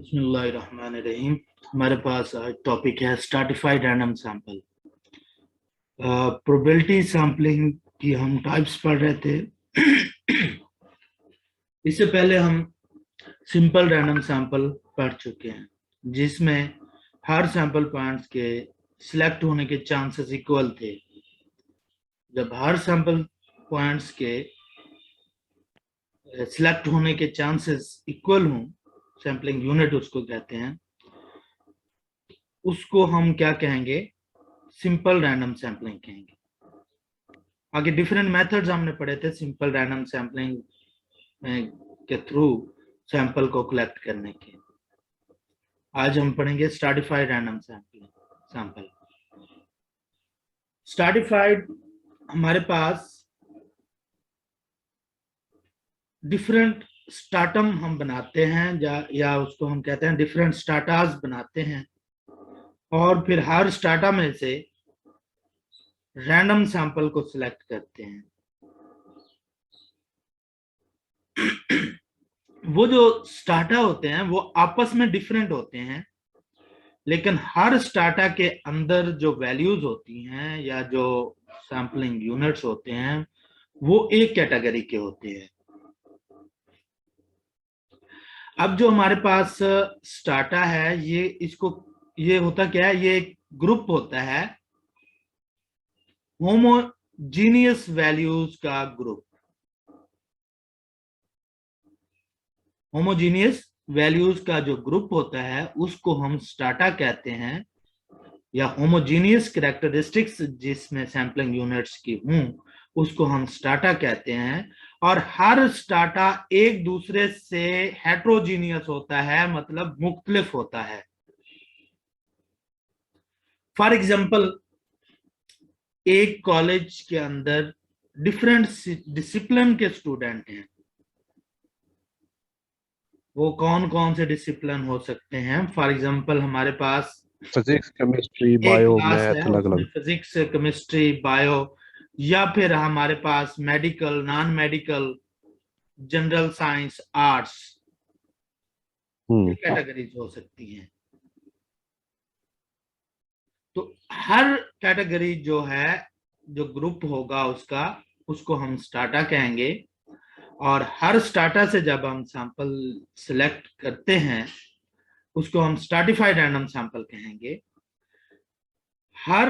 बिस्मिल्लाहिर्रहमानिर्रहीम। हमारे पास आज टॉपिक है stratified random sample. Probability sampling की हम टाइप्स पढ़ रहे थे। इससे पहले हम सिंपल रैंडम सैंपल पढ़ चुके हैं, जिसमें हर सैंपल पॉइंट्स के सिलेक्ट होने के चांसेस इक्वल थे। जब हर सैंपल पॉइंट्स के सिलेक्ट होने के चांसेस इक्वल हों, सैंपलिंग यूनिट उसको कहते हैं, उसको हम क्या कहेंगे? सिंपल रैंडम सैंपलिंग कहेंगे। आगे डिफरेंट मेथड्स हमने पढ़े थे सिंपल रैंडम सैंपलिंग के थ्रू सैंपल को कलेक्ट करने के। आज हम पढ़ेंगे स्ट्रैटिफाइड रैंडम सैंपल। स्ट्रैटिफाइड हमारे पास डिफरेंट स्ट्रैटम हम बनाते हैं या उसको हम कहते हैं डिफरेंट स्ट्रैटास बनाते हैं, और फिर हर स्ट्रैटा में से रैंडम सैंपल को सिलेक्ट करते हैं। वो जो स्ट्रैटा होते हैं वो आपस में डिफरेंट होते हैं, लेकिन हर स्ट्रैटा के अंदर जो वैल्यूज होती हैं या जो सैंपलिंग यूनिट्स होते हैं वो एक कैटेगरी के होते हैं। अब जो हमारे पास स्ट्रैटा है, ये होता क्या है? ये एक ग्रुप होता है, होमोजीनियस वैल्यूज का ग्रुप। होमोजीनियस वैल्यूज का जो ग्रुप होता है उसको हम स्ट्रैटा कहते हैं, या होमोजीनियस कैरेक्टरिस्टिक्स जिसमें सैंपलिंग यूनिट्स की हों उसको हम स्ट्रैटा कहते हैं। और हर स्ट्रैटा एक दूसरे से हेट्रोजीनियस होता है, मतलब मुख्तलिफ होता है। फॉर एग्जाम्पल, एक कॉलेज के अंदर डिफरेंट डिसिप्लिन के स्टूडेंट हैं। वो कौन कौन से डिसिप्लिन हो सकते हैं? फॉर एग्जाम्पल, हमारे पास फिजिक्स, केमिस्ट्री, एक बायो, क्लास मैथ, है, अलग उसमें अलग। फिजिक्स, केमिस्ट्री, बायो, या फिर हमारे पास medical, non medical, general science, arts, ये कैटेगरीज हो सकती हैं। तो हर कैटेगरी जो है, जो ग्रुप होगा उसको हम स्ट्रैटा कहेंगे। और हर स्ट्रैटा से जब हम सैंपल सिलेक्ट करते हैं उसको हम स्ट्रैटिफाइड रैंडम सैंपल कहेंगे। हर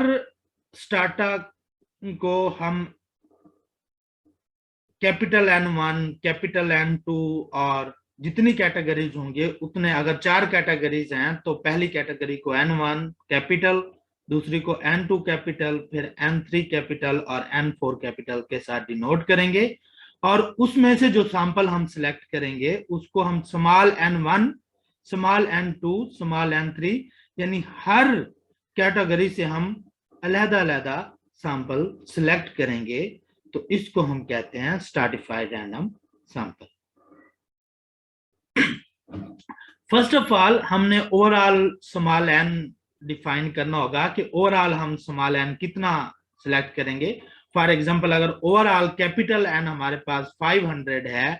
स्ट्रैटा को हम कैपिटल N1, कैपिटल N2, और जितनी कैटेगरीज होंगे उतने, अगर 4 कैटेगरीज हैं तो पहली कैटेगरी को N1 कैपिटल, दूसरी को N2 कैपिटल, फिर N3 कैपिटल और N4 कैपिटल के साथ डिनोट करेंगे। और उसमें से जो सैंपल हम सिलेक्ट करेंगे उसको हम small N1, small N2, small N3, यानी हर कैटेगरी से हम अलग-अलग सैंपल सिलेक्ट करेंगे। तो इसको हम कहते हैं stratified random sample. First of all हमने ओवरऑल स्मॉल n डिफाइन करना होगा कि ओवरऑल हम स्मॉल n कितना सिलेक्ट करेंगे। फॉर एग्जांपल, अगर ओवरऑल कैपिटल N हमारे पास 500 है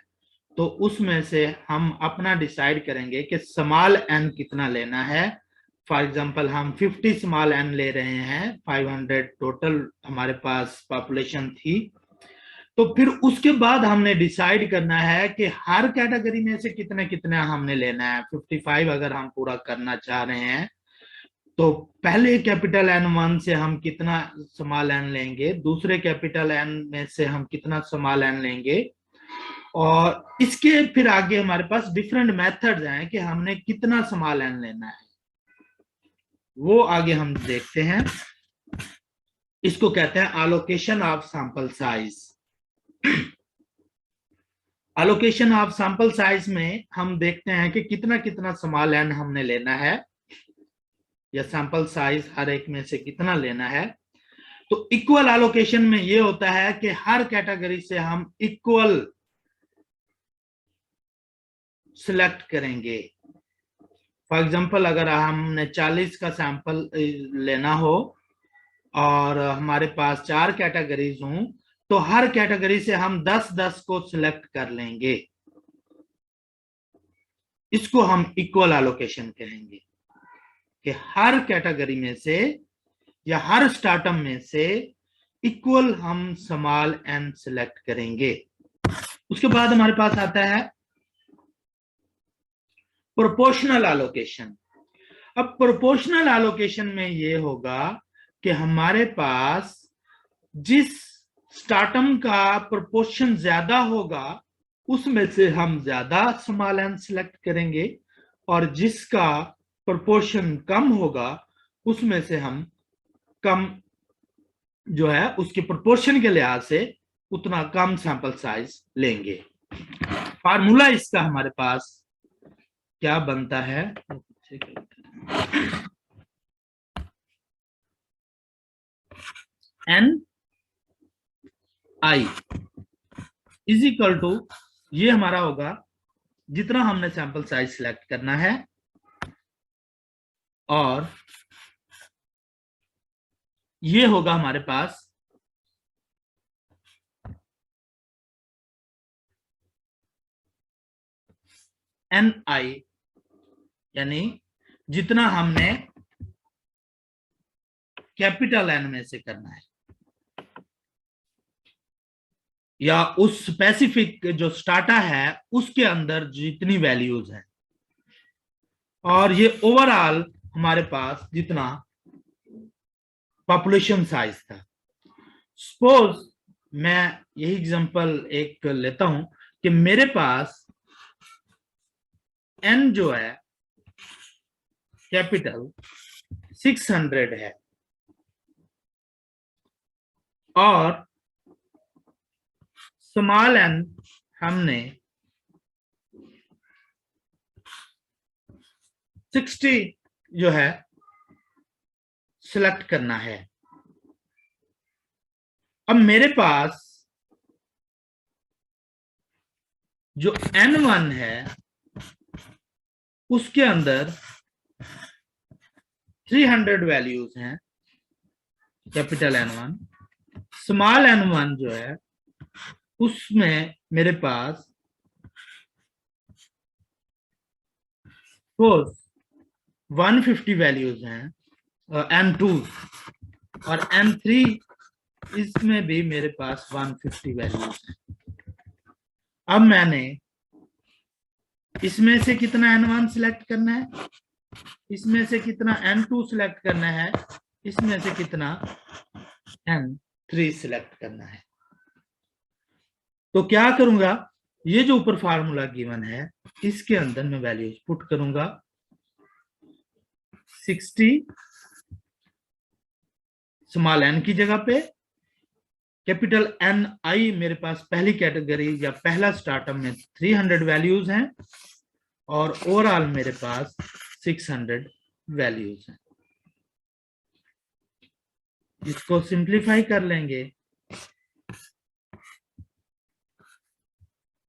तो उसमें से हम अपना डिसाइड करेंगे कि स्मॉल n कितना लेना है। फॉर एग्जांपल, हम 50 स्मॉल n ले रहे हैं, 500 टोटल हमारे पास पॉपुलेशन थी। तो फिर उसके बाद हमने डिसाइड करना है कि हर कैटेगरी में से कितने कितने हमने लेना है। 55 अगर हम पूरा करना चाह रहे हैं तो पहले कैपिटल N1 से हम कितना स्मॉल n लेंगे, दूसरे कैपिटल N में से हम कितना स्मॉल n लेंगे, और इसके फिर आगे हमारे पास डिफरेंट मेथड्स हैं कि हमने कितना स्मॉल n लेना है, वो आगे हम देखते हैं। इसको कहते हैं allocation of sample size. Allocation of sample size में हम देखते हैं कि कितना कितना स्मॉल n हमने लेना है, या सैंपल साइज हर एक में से कितना लेना है। तो इक्वल एलोकेशन में ये होता है कि हर कैटेगरी से हम इक्वल सिलेक्ट करेंगे। फॉर एग्जांपल, अगर हमने 40 का सैंपल लेना हो और हमारे पास 4 कैटेगरीज हों तो हर कैटेगरी से हम 10-10 को सिलेक्ट कर लेंगे। इसको हम इक्वल एलोकेशन कहेंगे कि हर कैटेगरी में से या हर स्टार्टअप में से इक्वल हम स्मॉल एन सिलेक्ट करेंगे। उसके बाद हमारे पास आता है प्रोपोर्शनल एलोकेशन। अब प्रोपोर्शनल एलोकेशन में ये होगा कि हमारे पास जिस स्टार्टअप का प्रोपोर्शन ज्यादा होगा उसमें से हम ज्यादा स्मॉल एन सिलेक्ट करेंगे, और जिसका प्रोपोर्शन कम होगा उसमें से हम कम जो है उसके प्रोपोर्शन के लिहाज से उतना कम सैंपल साइज लेंगे। फार्मूला इसका हमारे पास क्या बनता है, N I is equal to, ये हमारा होगा जितना हमने सैंपल साइज सिलेक्ट करना है, और ये होगा हमारे पास एन आई, यानी जितना हमने कैपिटल एन में से करना है, या उस स्पेसिफिक जो स्टार्टा है उसके अंदर जितनी वैल्यूज हैं, और ये ओवरऑल हमारे पास जितना पॉपुलेशन साइज था। सपोज मैं यही एग्जांपल एक लेता हूं कि मेरे पास एन जो है कैपिटल 600 है, और स्मॉल एन हमने 60 जो है सिलेक्ट करना है। अब मेरे पास जो N1 है उसके अंदर 300 वैल्यूज हैं, कैपिटल N1। स्मॉल n1 जो है उसमें मेरे पास 150 वैल्यूज हैं, N2, और N3 इसमें भी मेरे पास 150 वैल्यूज हैं। अब मैंने इसमें से कितना N1 सिलेक्ट करना है, इसमें से कितना N2 सिलेक्ट करना है, इसमें से कितना N3 सिलेक्ट करना है। तो क्या करूंगा, ये जो ऊपर फार्मूला गिवन है इसके अंदर मैं वैल्यूज पुट करूंगा। 60 स्मॉल n की जगह पे, कैपिटल एन आई मेरे पास पहली कैटेगरी या पहला स्टार्टअप में 300 वैल्यूज हैं, और ओवरऑल मेरे पास 600 वैल्यूज हैं। इसको सिंप्लीफाई कर लेंगे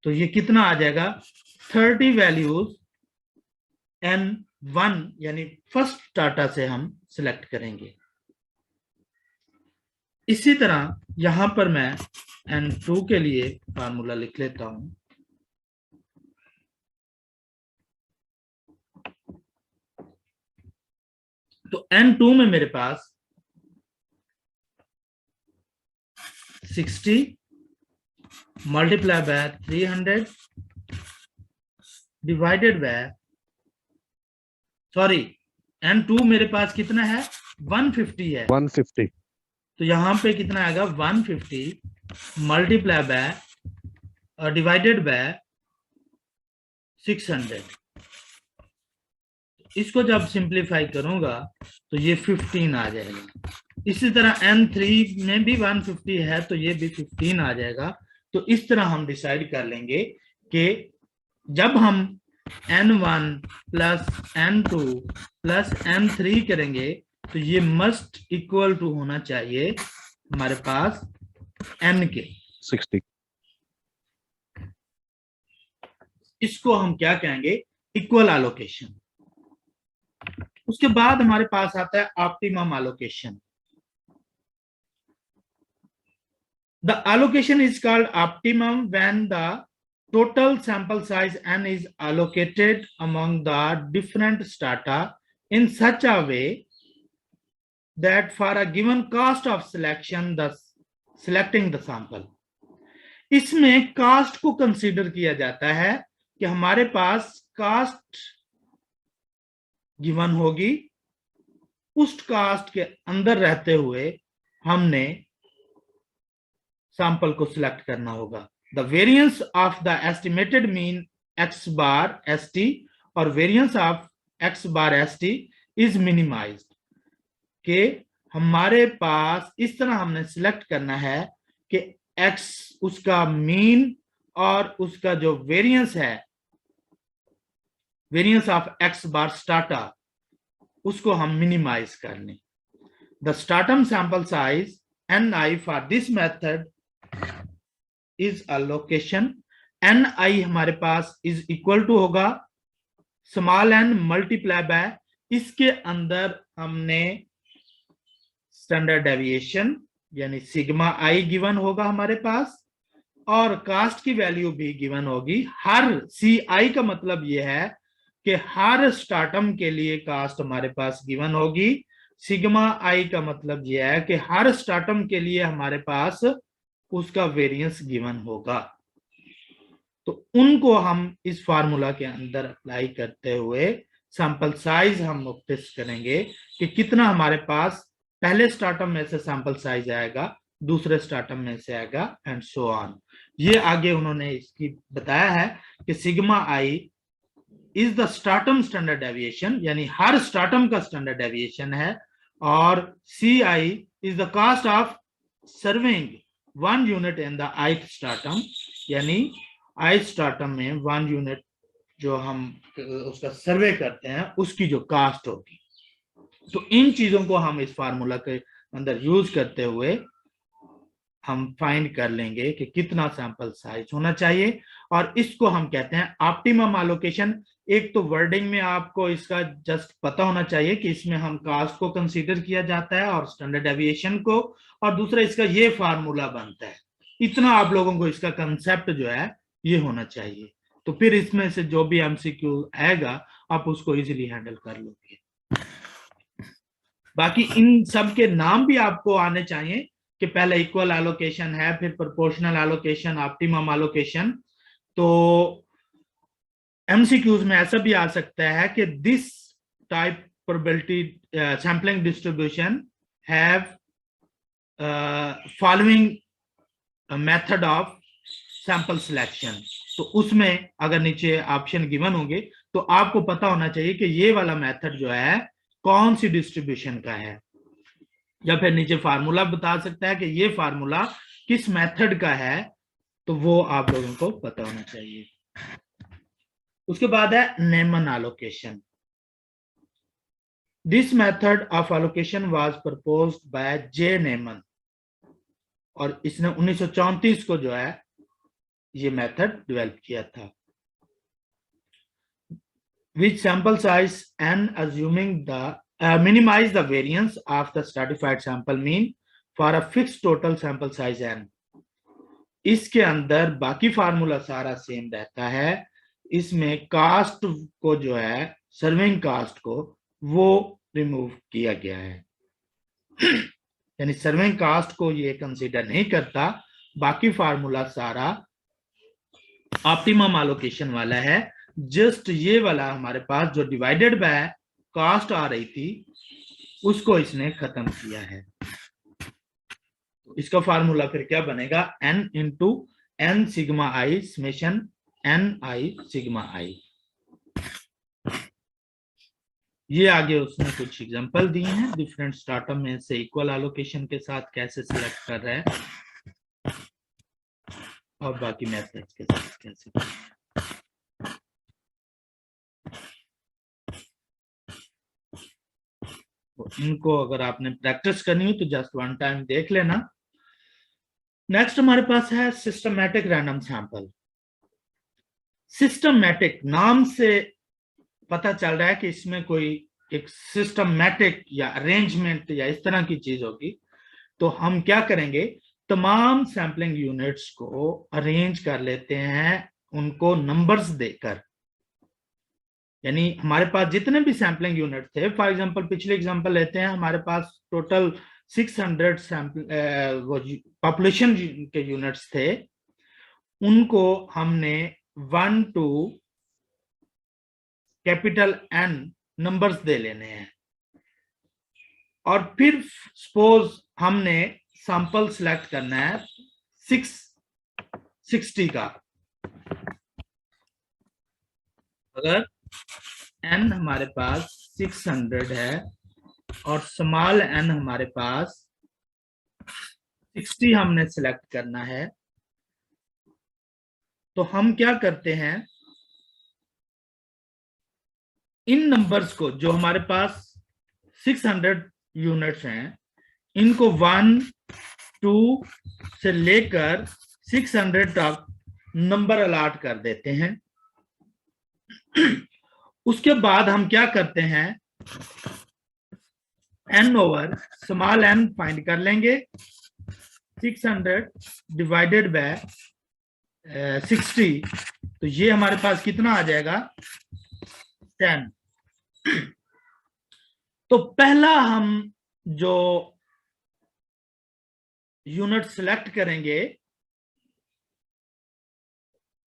तो ये कितना आ जाएगा, 30 वैल्यूज N1 यानी फर्स्ट डाटा से हम सिलेक्ट करेंगे। इसी तरह यहां पर मैं N2 के लिए फार्मूला लिख लेता हूं। तो N2 में मेरे पास 60 multiply by 300 divided by, sorry N2 मेरे पास कितना है, 150 है, 150। तो यहां पे कितना आएगा, 150 मल्टीप्लाई बाय डिवाइडेड बाय 600। इसको जब सिंप्लीफाई करूंगा तो ये 15 आ जाएगा। इसी तरह N3 में भी 150 है तो ये भी 15 आ जाएगा। तो इस तरह हम डिसाइड कर लेंगे कि जब हम N1 plus N2 plus N3 करेंगे तो ये मस्ट इक्वल टू होना चाहिए हमारे पास N के 60। इसको हम क्या कहेंगे, इक्वल एलोकेशन। उसके बाद हमारे पास आता है optimum allocation. The allocation is called optimum when the total sample size n is allocated among the different strata in such a way that for a given cost of selection the selecting the sample, इसमें cast को consider किया जाता है कि हमारे पास cast given होगी, उस cast के अंदर रहते हुए हमने सैंपल को सिलेक्ट करना होगा। The variance of the estimated mean X bar S T और variance of X bar S T is minimized, के हमारे पास इस तरह हमने सिलेक्ट करना है कि एक्स उसका मीन और उसका जो वेरिएंस है, variance of X bar strata, उसको हम मिनिमाइज कर लें। The stratum sample size N I for this method is a location. N I हमारे पास इज इक्वल टू होगा स्मॉल एन मल्टीप्लाई बाय, इसके अंदर हमने स्टैंडर्ड डेविएशन यानी सिग्मा आई गिवन होगा हमारे पास, और कास्ट की वैल्यू भी गिवन होगी। हर सी आई का मतलब यह है कि हर स्टार्टम के लिए कास्ट हमारे पास गिवन होगी। सिग्मा आई का मतलब यह है कि हर स्टार्टम के लिए हमारे पास उसका वेरिएंस गिवन होगा। तो उनको हम इस फार्मूला के अंदर अप्लाई करते हुए सैंपल साइज हम नोटिस करेंगे कि कितना हमारे पास पहले स्टार्टम में से सैंपल साइज आएगा, दूसरे स्टार्टम में से आएगा एंड सो ऑन। ये आगे उन्होंने इसकी बताया है कि sigma I is the stratum standard deviation, यानी हर स्टार्टम का स्टैंडर्ड डेविएशन है, और C I is the cost of serving 1 unit in the ith stratum, यानी ith स्टार्टम में 1 यूनिट जो हम उसका सर्वे करते हैं उसकी जो कास्ट होगी। तो इन चीजों को हम इस फार्मूला के अंदर यूज करते हुए हम फाइंड कर लेंगे कि कितना सैंपल साइज होना चाहिए, और इसको हम कहते हैं ऑप्टिमम एलोकेशन। एक तो वर्डिंग में आपको इसका जस्ट पता होना चाहिए कि इसमें हम कास्ट को कंसीडर किया जाता है और स्टैंडर्ड डेविएशन को, और दूसरा इसका ये फार्मूला बनता है। इतना आप लोगों को इसका कंसेप्ट जो है ये होना चाहिए, तो फिर इसमें से जो भी एमसीक्यू आएगा आप उसको इजीली हैंडल कर लोगे। बाकी इन सब के नाम भी आपको आने चाहिए कि पहले इक्वल एलोकेशन है, फिर प्रोपोर्शनल एलोकेशन, ऑप्टिमम एलोकेशन। तो एमसीक्यूज में ऐसा भी आ सकता है कि this type probability sampling distribution have following method of sample selection. तो उसमें अगर नीचे ऑप्शन गिवन होंगे तो आपको पता होना चाहिए कि ये वाला मेथड जो है कौन सी डिस्ट्रीब्यूशन का है, या फिर नीचे फार्मूला बता सकता है कि ये फार्मूला किस मेथड का है, तो वो आप लोगों को पता होना चाहिए। उसके बाद है Neyman allocation. This method of allocation was proposed by J Neyman, और इसने 1934 को जो है ये मेथड डेवलप किया था। Which sample size n assuming the minimize the variance of the stratified sample mean for a fixed total sample size n। इसके अंदर बाकी फार्मूला सारा सेम रहता है, इसमें कास्ट को जो है सर्विंग कास्ट को वो रिमूव किया गया है, यानी सर्विंग कास्ट को ये कंसीडर नहीं करता। बाकी फार्मूला सारा ऑप्टिमम एलोकेशन वाला है, जस्ट ये वाला हमारे पास जो डिवाइडेड बाय कास्ट आ रही थी उसको इसने खत्म किया है। इसका फार्मूला फिर क्या बनेगा, n into n sigma I summation n I sigma I. ये आगे उसने कुछ एग्जांपल दिए हैं डिफरेंट स्टार्टअप में से इक्वल एलोकेशन के साथ कैसे सिलेक्ट कर रहे हैं और बाकी मेथड्स के साथ कैसे कर रहे हैं। इनको अगर आपने प्रैक्टिस करनी हो तो जस्ट वन टाइम देख लेना। नेक्स्ट हमारे पास है सिस्टमैटिक रैंडम सैंपल। सिस्टमैटिक नाम से पता चल रहा है कि इसमें कोई एक सिस्टमैटिक या अरेंजमेंट या इस तरह की चीज होगी। तो हम क्या करेंगे, तमाम सैंपलिंग यूनिट्स को अरेंज कर लेते हैं उनको नंबर्स देकर, यानी हमारे पास जितने भी सैंपलिंग यूनिट थे, फॉर एग्जांपल पिछले एग्जांपल लेते हैं, हमारे पास टोटल 600 सैंपल पॉपुलेशन के यूनिट्स थे, उनको हमने 1 to capital N numbers they लेने हैं, और फिर सपोज हमने सैंपल सिलेक्ट करना है 660 का। अगर n हमारे पास 600 है और स्मॉल n हमारे पास 60 हमने सिलेक्ट करना है, तो हम क्या करते हैं, इन नंबर्स को जो हमारे पास 600 यूनिट्स हैं, इनको 1 2 से लेकर 600 तक नंबर अलॉट कर देते हैं। उसके बाद हम क्या करते हैं, n over small n find कर लेंगे, 600 डिवाइडेड बाय 60, तो ये हमारे पास कितना आ जाएगा, 10। तो पहला हम जो यूनिट सिलेक्ट करेंगे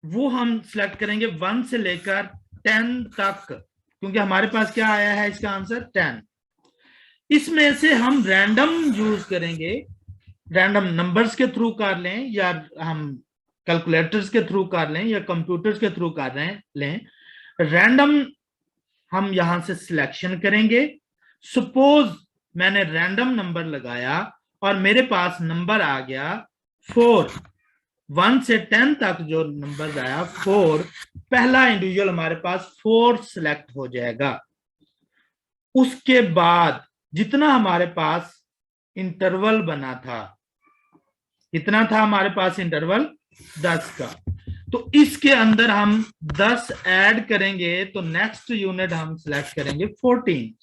वो हम सिलेक्ट करेंगे 1 से लेकर 10 तक, क्योंकि हमारे पास क्या आया है इसका आंसर 10। इसमें से हम रैंडम यूज करेंगे, रैंडम नंबर्स के थ्रू कर लें, या हम कैलकुलेटर्स के थ्रू कर लें, या कंप्यूटर्स के थ्रू कर लें। रैंडम हम यहां से सिलेक्शन करेंगे। सपोज मैंने रैंडम नंबर लगाया और मेरे पास नंबर आ गया 4, 1 से 10 तक जो नंबर आया 4, पहला इंडिविजुअल हमारे पास 4 सिलेक्ट हो जाएगा। उसके बाद जितना हमारे पास इंटरवल बना था, कितना था हमारे पास इंटरवल, 10 का, तो इसके अंदर हम 10 ऐड करेंगे, तो नेक्स्ट यूनिट हम सिलेक्ट करेंगे 14।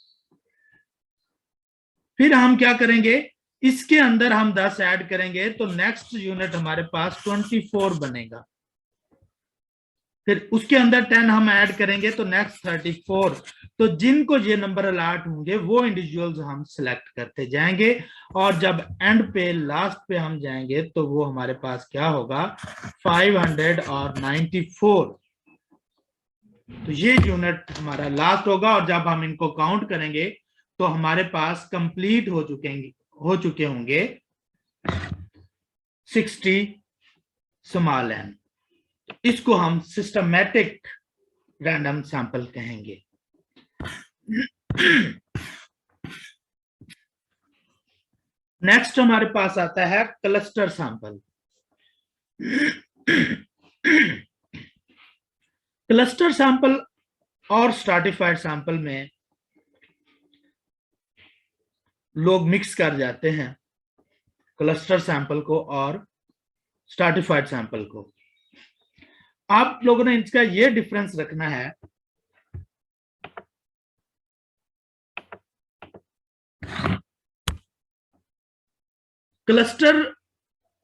फिर हम क्या करेंगे, इसके अंदर हम 10 ऐड करेंगे, तो नेक्स्ट यूनिट हमारे पास 24 बनेगा। फिर उसके अंदर 10 हम ऐड करेंगे, तो नेक्स्ट 34। तो जिनको ये नंबर अलॉट होंगे वो इंडिविजुअल्स हम सिलेक्ट करते जाएंगे, और जब एंड पे लास्ट पे हम जाएंगे तो वो हमारे पास क्या होगा, 594। तो ये यूनिट हमारा लास्ट होगा, और जब हम इनको काउंट करेंगे तो हमारे पास कंप्लीट हो चुके होंगे 60 स्मॉल n। इसको हम सिस्टमैटिक रैंडम सैंपल कहेंगे। नेक्स्ट हमारे पास आता है क्लस्टर सैंपल। क्लस्टर सैंपल और स्ट्रैटिफाइड सैंपल में लोग मिक्स कर जाते हैं, क्लस्टर सैंपल को और स्ट्रैटिफाइड सैंपल को। आप लोगों ने इसका ये डिफरेंस रखना है, क्लस्टर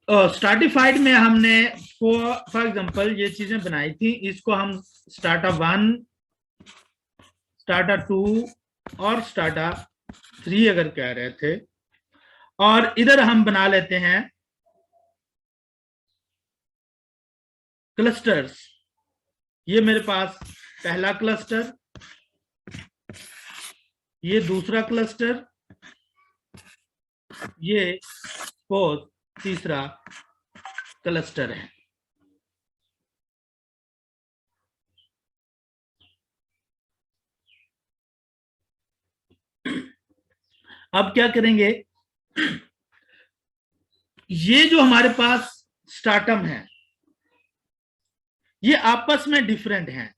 स्ट्रैटिफाइड में हमने फॉर एग्जांपल ये चीजें बनाई थी, इसको हम स्टार्टा 1, स्टार्टा 2 और स्टार्टा 3 अगर कह रहे थे, और इधर हम बना लेते हैं क्लस्टर्स। ये मेरे पास पहला क्लस्टर, ये दूसरा क्लस्टर, ये फोर्थ तीसरा क्लस्टर है। अब क्या करेंगे, ये जो हमारे पास स्टार्टम है ये आपस में डिफरेंट हैं।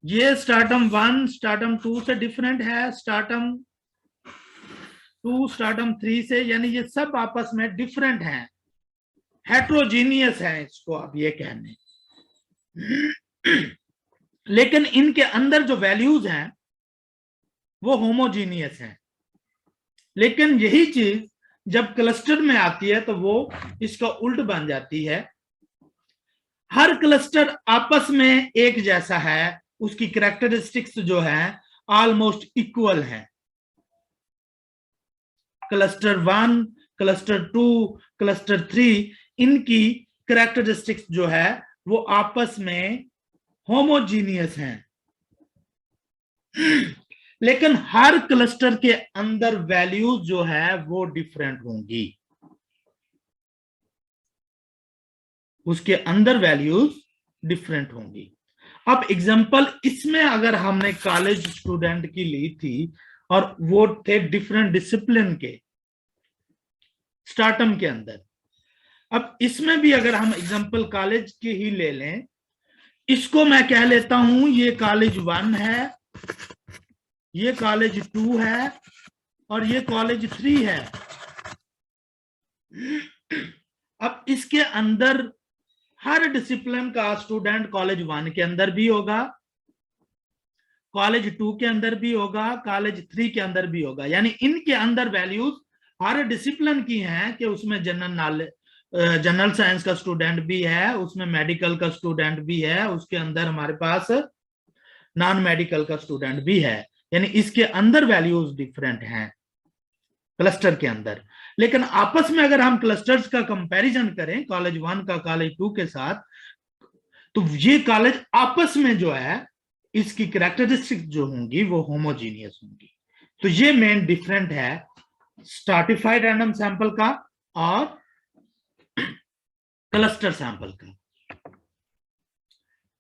ये स्टार्टम 1 स्टार्टम 2 से डिफरेंट है, स्टार्टम 2 स्टार्टम 3 से, यानी ये सब आपस में डिफरेंट हैं, हेट्रोजीनियस है इसको आप ये कहने। लेकिन इनके अंदर जो वैल्यूज हैं वो होमोजीनियस हैं। लेकिन यही चीज जब क्लस्टर में आती है तो वो इसका उल्ट बन जाती है। हर क्लस्टर आपस में एक जैसा है, उसकी कैरेक्टरिस्टिक्स जो है ऑलमोस्ट इक्वल है। क्लस्टर 1, क्लस्टर 2, क्लस्टर 3, इनकी कैरेक्टरिस्टिक्स जो है वो आपस में होमोजीनियस हैं, लेकिन हर क्लस्टर के अंदर वैल्यूज जो है वो डिफरेंट होंगी, उसके अंदर वैल्यूज डिफरेंट होंगी। अब एग्जांपल इसमें अगर हमने कॉलेज स्टूडेंट की ली थी और वो थे डिफरेंट डिसिप्लिन के स्टार्टम के अंदर, अब इसमें भी अगर हम एग्जांपल कॉलेज की ही ले लें, इसको मैं कह लेता हूं ये कॉलेज 1 है, ये कॉलेज 2 है और ये कॉलेज 3 है। अब इसके अंदर हर डिसिप्लिन का स्टूडेंट कॉलेज 1 के अंदर भी होगा, कॉलेज 2 के अंदर भी होगा, कॉलेज 3 के अंदर भी होगा, यानी इनके अंदर वैल्यूज हर डिसिप्लिन की हैं कि उसमें जनरल साइंस का स्टूडेंट भी है, उसमें मेडिकल का स्टूडेंट भी है, उसके अंदर हमारे पास नॉन मेडिकल का स्टूडेंट भी है, यानी इसके अंदर वैल्यूज डिफरेंट हैं क्लस्टर के अंदर। लेकिन आपस में अगर हम क्लस्टर्स का कंपैरिजन करें कॉलेज 1 का कॉलेज 2 के साथ, तो ये कॉलेज आपस में जो है इसकी कैरेक्टरिस्टिक्स जो होंगी वो होमोजीनियस होंगी। तो ये मेन डिफरेंट है स्ट्रैटिफाइड रैंडम सैंपल का और क्लस्टर सैंपल का।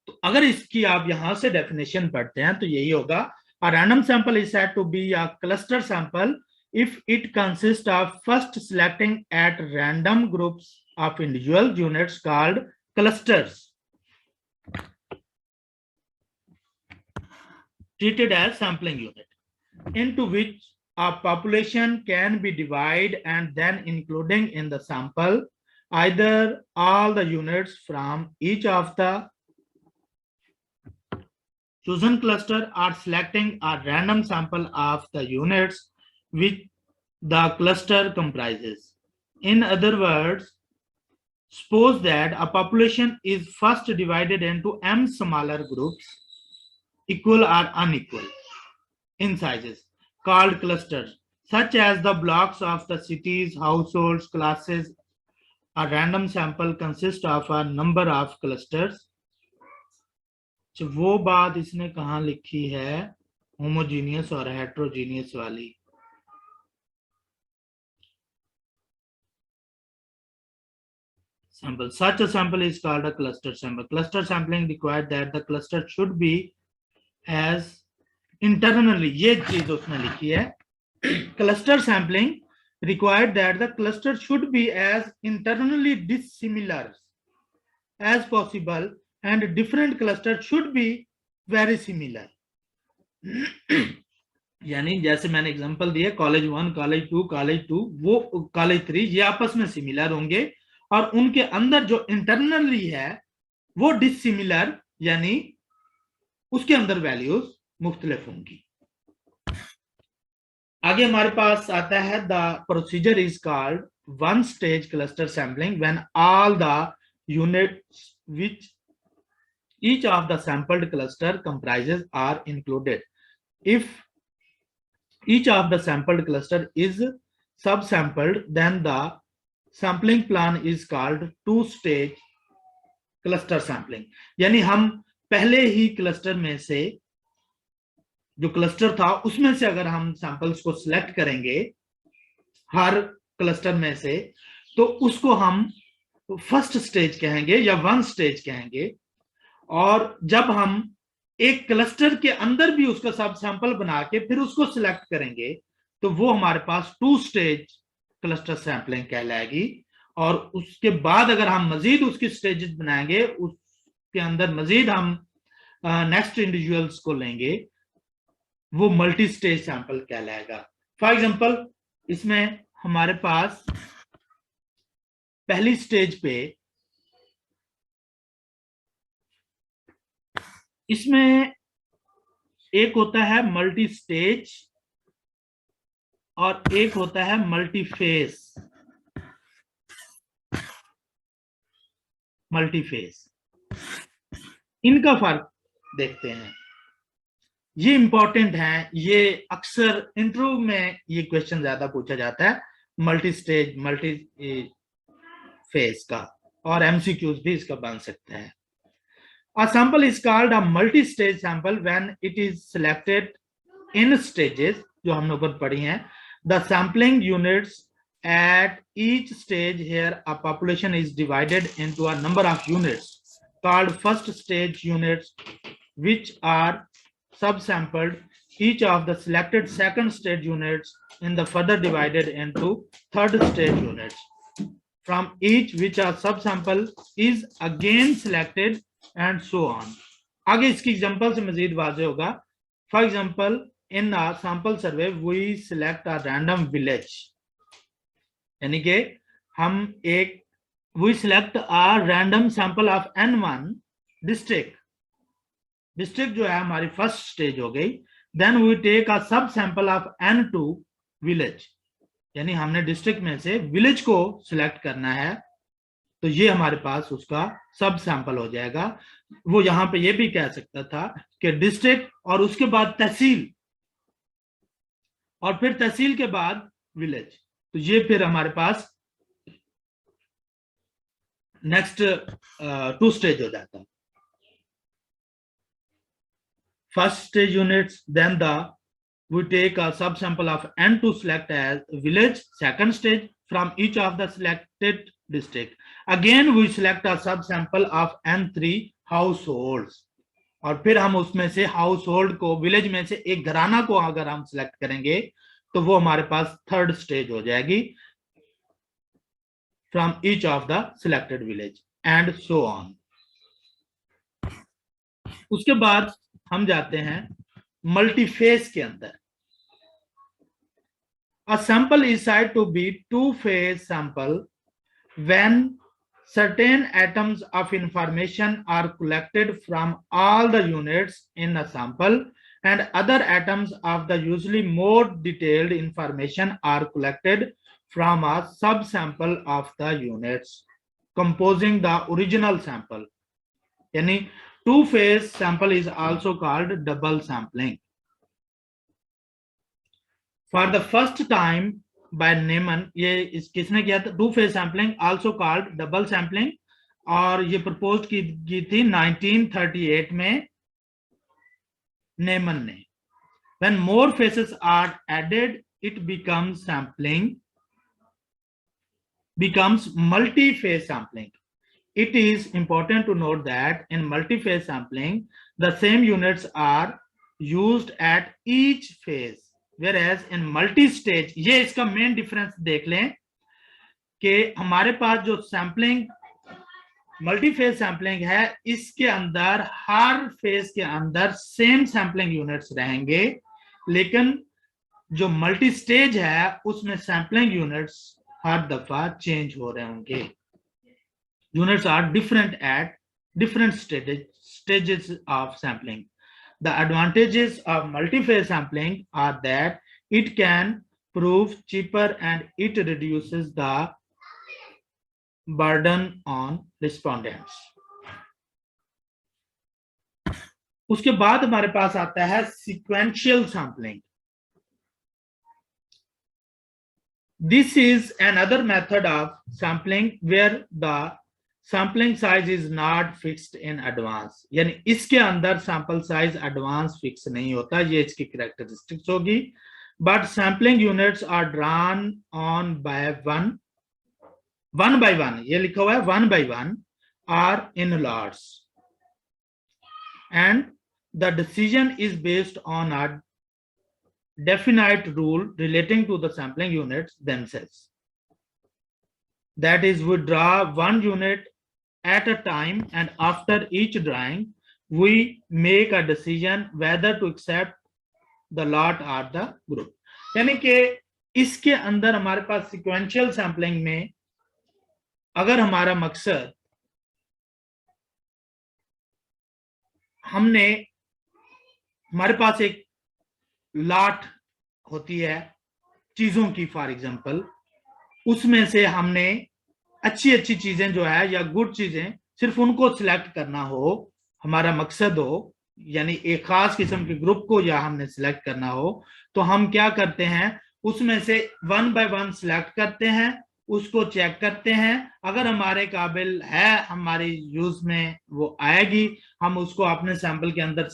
तो अगर इसकी आप यहां से डेफिनेशन पढ़ते हैं तो यही होगा, a random sample is said to be a cluster sample if it consists of first selecting at random groups of individual units called clusters treated as sampling unit into which a population can be divided and then including in the sample either all the units from each of the chosen cluster or selecting a random sample of the units which the cluster comprises. In other words, suppose that a population is first divided into m smaller groups, equal or unequal in sizes, called clusters, such as the blocks of the cities, households, classes. A random sample consists of a number of clusters. वो बात इसने कहाँ लिखी है, homogeneous और heterogeneous वाली। sample. Such a sample is called a cluster sample. Cluster sampling required that the cluster should be as internally, ये चीज उसने लिखी है, cluster sampling required that the cluster should be as internally dissimilar as possible and different cluster should be very similar. यानी जैसे मैंने example दिया college 1, college 2, वो कॉलेज 3 ये आपस में सिमिलर होंगे और उनके अंदर जो इंटरनली है वो डिसिमिलर, यानी उसके अंदर वैल्यूज मुख्तलिफ होंगी। आगे हमारे पास आता है the procedure is called one stage cluster sampling when all the units which each of the sampled cluster comprises are included. If each of the sampled cluster is subsampled, then the sampling plan is called two-stage cluster sampling. यानी हम पहले ही cluster में से जो cluster था उसमें से अगर हम सैंपल्स को सिलेक्ट करेंगे हर क्लस्टर में से, तो उसको हम फर्स्ट स्टेज कहेंगे या वन स्टेज कहेंगे। और जब हम एक क्लस्टर के अंदर भी उसका सब सैंपल बना के फिर उसको सिलेक्ट करेंगे तो वो हमारे पास टू स्टेज क्लस्टर सैंपलिंग कहलाएगी। और उसके बाद अगर हम मजीद उसकी स्टेजेस बनाएंगे, उसके अंदर मजीद हम नेक्स्ट इंडिविजुअल्स को लेंगे, वो मल्टी स्टेज सैंपल कहलाएगा। फॉर एग्जांपल इसमें हमारे पास पहली स्टेज पे इसमें एक होता है मल्टी स्टेज और एक होता है मल्टी फेस। इनका फर्क देखते हैं। ये इंपॉर्टेंट है, ये अक्सर इंटरव्यू में ये क्वेश्चन ज्यादा पूछा जाता है, मल्टी स्टेज मल्टी फेज का, और एमसीक्यूज भी इसका बन सकता है। A sample is called a multi-stage sample when it is selected in stages, जो हम लोग पढ़ी हैं. The sampling units at each stage, here a population is divided into a number of units called first stage units, which are subsampled. Each of the selected second stage units in the further divided into third stage units. From each which are subsample is again selected and so on. आगे इसकी example से मजीद वाज़ेह होगा. For example, in a sample survey we select a random village, यानी कि हम एक we select a random sample of n1 district. District जो है हमारी फर्स्ट स्टेज हो गई. देन वी टेक अ सब सैंपल ऑफ n2 विलेज, यानी हमने डिस्ट्रिक्ट में से विलेज को सिलेक्ट करना है, तो ये हमारे पास उसका सब सैंपल हो जाएगा. वो यहां पे ये भी कह सकता था कि डिस्ट्रिक्ट और उसके बाद तहसील और फिर तहसील के बाद विलेज, तो ये फिर हमारे पास नेक्स्ट 2 स्टेज हो जाता है. First stage units, then we take a subsample of n to select as village. Second stage, from each of the selected district, again we select a subsample of n3 households, और फिर हम उसमें से household को, village में से एक घराना को अगर हम सिलेक्ट करेंगे तो वो हमारे पास थर्ड स्टेज हो जाएगी. From each of the selected village and so on. उसके बाद हम जाते हैं मल्टीफेज के अंदर. A sample is said to be two-phase sample when certain atoms of information are collected from all the units in a sample and other atoms of the usually more detailed information are collected from a subsample of the units composing the original sample. यानी two-phase sample is also called double sampling. For the first time by Neyman, ये किसने किया था? Two phase sampling also called double sampling, और ये propose की थी 1938 में नेमन ने. When more phases are added, it becomes multi-phase sampling. It is important to note that in multi-phase sampling, the same units are used at each phase. Whereas in multi-stage, ये इसका main difference देख लें कि हमारे पास जो sampling multiphase sampling है, इसके अंदर हर फेज के अंदर सेम सैम्पलिंग यूनिट्स रहेंगे, लेकिन जो मल्टी स्टेज है उसमें सैम्पलिंग यूनिट्स हर दफा चेंज हो रहे होंगे. Units are different at different stages of sampling. The advantages of multi-phase sampling are that it can prove cheaper and it reduces the burden on respondents. उसके बाद हमारे पास आता है sequential sampling. This is another method of sampling where the sampling size is not fixed in advance, यानी इसके अंदर sample size advance fix नहीं होता, ये इसकी कैरेक्टरिस्टिक्स होगी. But sampling units are drawn on by one by one, ये लिखा हुआ है one by one, are in lots, and the decision is based on a definite rule relating to the sampling units themselves. That is, we draw one unit at a time and after each drawing we make a decision whether to accept the lot or the group. यानी कि इसके अंदर हमारे पास sequential sampling में अगर हमारा मकसद हमारे पास एक लॉट होती है चीजों की, फॉर एग्जांपल, उसमें से हमने अच्छी चीजें जो है या गुड चीजें सिर्फ उनको सिलेक्ट करना हो हमारा मकसद हो, यानी एक खास किस्म के ग्रुप को या हमने सिलेक्ट करना हो, तो हम क्या करते हैं, उसमें से 1 by 1 सिलेक्ट करते हैं, उसको चेक करते हैं, अगर हमारे काबिल है, हमारी यूज में वो आएगी, हम उसको अपने सैंपल के अंदर